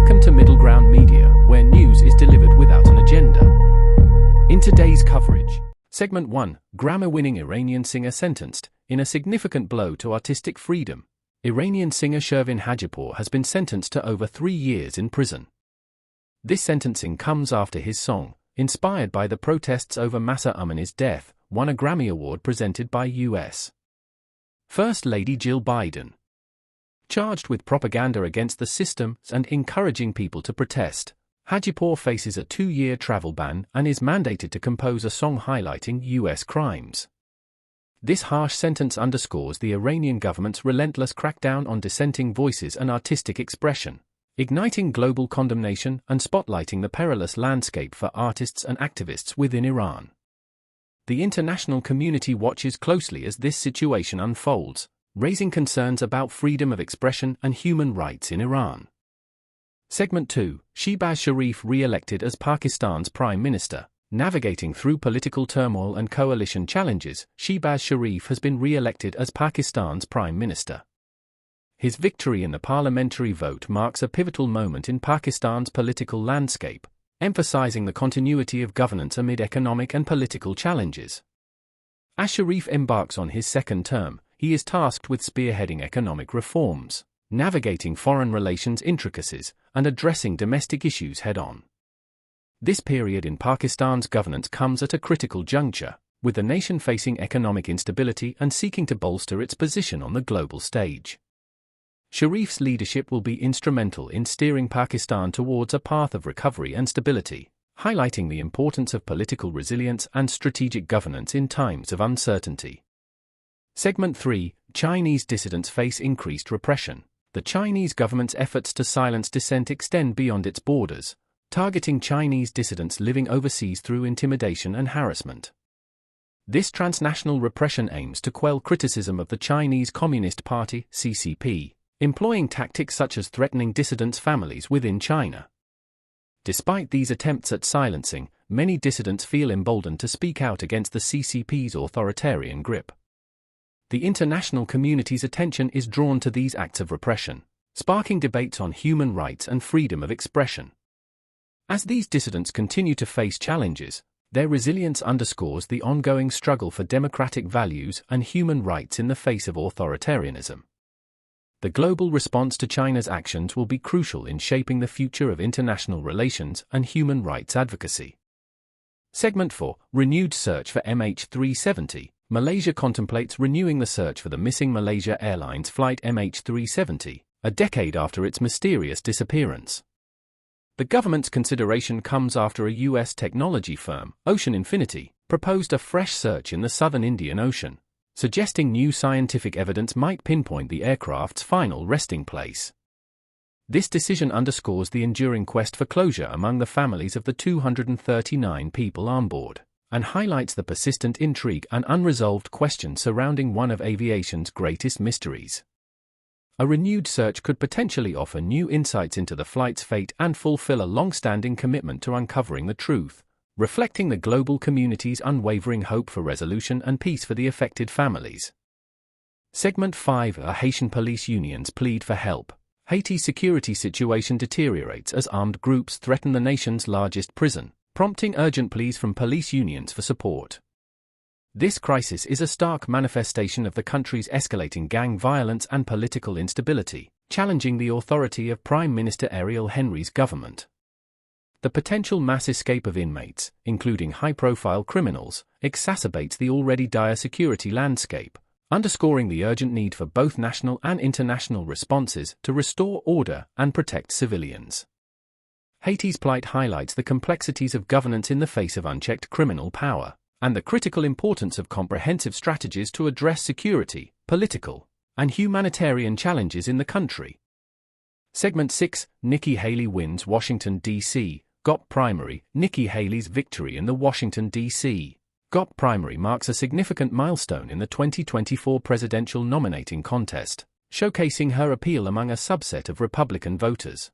Welcome to Middle Ground Media, where news is delivered without an agenda. In today's coverage, Segment 1, Grammy-winning Iranian singer sentenced, in a significant blow to artistic freedom. Iranian singer Shervin Hajipour has been sentenced to over 3 years in prison. This sentencing comes after his song, inspired by the protests over Mahsa Amini's death, won a Grammy Award presented by U.S. First Lady Jill Biden. Charged with propaganda against the system and encouraging people to protest, Hajipour faces a 2-year travel ban and is mandated to compose a song highlighting U.S. crimes. This harsh sentence underscores the Iranian government's relentless crackdown on dissenting voices and artistic expression, igniting global condemnation and spotlighting the perilous landscape for artists and activists within Iran. The international community watches closely as this situation unfolds, raising concerns about freedom of expression and human rights in Iran. Segment 2, Shehbaz Sharif re-elected as Pakistan's Prime Minister. Navigating through political turmoil and coalition challenges, Shehbaz Sharif has been re-elected as Pakistan's Prime Minister. His victory in the parliamentary vote marks a pivotal moment in Pakistan's political landscape, emphasizing the continuity of governance amid economic and political challenges. As Sharif embarks on his second term, he is tasked with spearheading economic reforms, navigating foreign relations intricacies, and addressing domestic issues head-on. This period in Pakistan's governance comes at a critical juncture, with the nation facing economic instability and seeking to bolster its position on the global stage. Sharif's leadership will be instrumental in steering Pakistan towards a path of recovery and stability, highlighting the importance of political resilience and strategic governance in times of uncertainty. Segment 3, Chinese dissidents face increased repression. The Chinese government's efforts to silence dissent extend beyond its borders, targeting Chinese dissidents living overseas through intimidation and harassment. This transnational repression aims to quell criticism of the Chinese Communist Party, CCP, employing tactics such as threatening dissidents' families within China. Despite these attempts at silencing, many dissidents feel emboldened to speak out against the CCP's authoritarian grip. The international community's attention is drawn to these acts of repression, sparking debates on human rights and freedom of expression. As these dissidents continue to face challenges, their resilience underscores the ongoing struggle for democratic values and human rights in the face of authoritarianism. The global response to China's actions will be crucial in shaping the future of international relations and human rights advocacy. Segment 4, Renewed Search for MH370. Malaysia contemplates renewing the search for the missing Malaysia Airlines flight MH370, a decade after its mysterious disappearance. The government's consideration comes after a U.S. technology firm, Ocean Infinity, proposed a fresh search in the southern Indian Ocean, suggesting new scientific evidence might pinpoint the aircraft's final resting place. This decision underscores the enduring quest for closure among the families of the 239 people on board, and highlights the persistent intrigue and unresolved questions surrounding one of aviation's greatest mysteries. A renewed search could potentially offer new insights into the flight's fate and fulfill a long-standing commitment to uncovering the truth, reflecting the global community's unwavering hope for resolution and peace for the affected families. Segment 5, Haitian police unions plead for help. Haiti's security situation deteriorates as armed groups threaten the nation's largest prison, prompting urgent pleas from police unions for support. This crisis is a stark manifestation of the country's escalating gang violence and political instability, challenging the authority of Prime Minister Ariel Henry's government. The potential mass escape of inmates, including high-profile criminals, exacerbates the already dire security landscape, underscoring the urgent need for both national and international responses to restore order and protect civilians. Haiti's plight highlights the complexities of governance in the face of unchecked criminal power, and the critical importance of comprehensive strategies to address security, political, and humanitarian challenges in the country. Segment 6, Nikki Haley wins Washington, D.C. GOP primary. Nikki Haley's victory in the Washington, D.C. GOP primary marks a significant milestone in the 2024 presidential nominating contest, showcasing her appeal among a subset of Republican voters.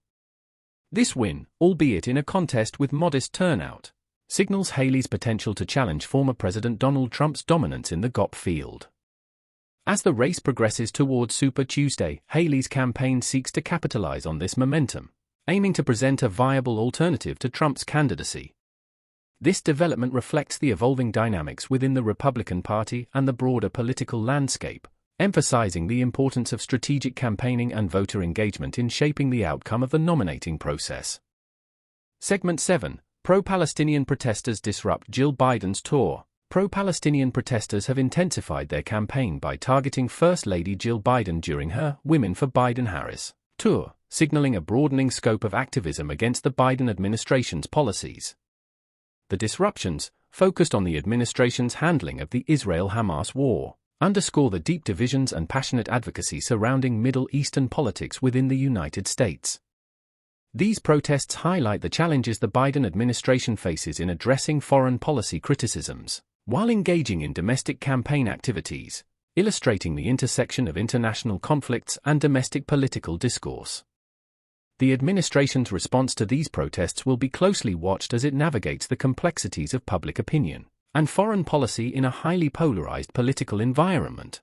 This win, albeit in a contest with modest turnout, signals Haley's potential to challenge former President Donald Trump's dominance in the GOP field. As the race progresses towards Super Tuesday, Haley's campaign seeks to capitalize on this momentum, aiming to present a viable alternative to Trump's candidacy. This development reflects the evolving dynamics within the Republican Party and the broader political landscape, emphasizing the importance of strategic campaigning and voter engagement in shaping the outcome of the nominating process. Segment 7. Pro-Palestinian protesters disrupt Jill Biden's tour. Pro-Palestinian protesters have intensified their campaign by targeting First Lady Jill Biden during her Women for Biden-Harris tour, signaling a broadening scope of activism against the Biden administration's policies. The disruptions, focused on the administration's handling of the Israel-Hamas war, underscore the deep divisions and passionate advocacy surrounding Middle Eastern politics within the United States. These protests highlight the challenges the Biden administration faces in addressing foreign policy criticisms, while engaging in domestic campaign activities, illustrating the intersection of international conflicts and domestic political discourse. The administration's response to these protests will be closely watched as it navigates the complexities of public opinion and foreign policy in a highly polarized political environment.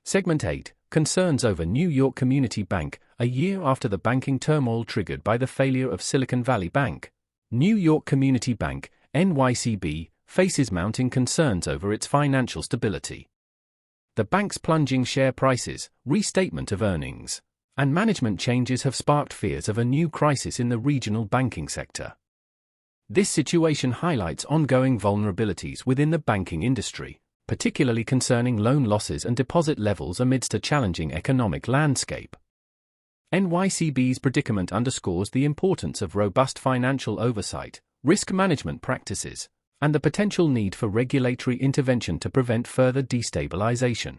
Segment 8. Concerns over New York Community Bank. A year after the banking turmoil triggered by the failure of Silicon Valley Bank, New York Community Bank, NYCB, faces mounting concerns over its financial stability. The bank's plunging share prices, restatement of earnings, and management changes have sparked fears of a new crisis in the regional banking sector. This situation highlights ongoing vulnerabilities within the banking industry, particularly concerning loan losses and deposit levels amidst a challenging economic landscape. NYCB's predicament underscores the importance of robust financial oversight, risk management practices, and the potential need for regulatory intervention to prevent further destabilization.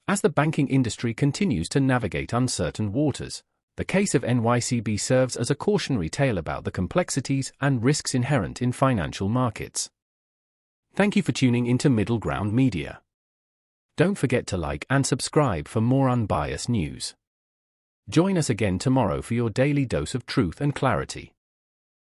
As the banking industry continues to navigate uncertain waters, the case of NYCB serves as a cautionary tale about the complexities and risks inherent in financial markets. Thank you for tuning into Middle Ground Media. Don't forget to like and subscribe for more unbiased news. Join us again tomorrow for your daily dose of truth and clarity.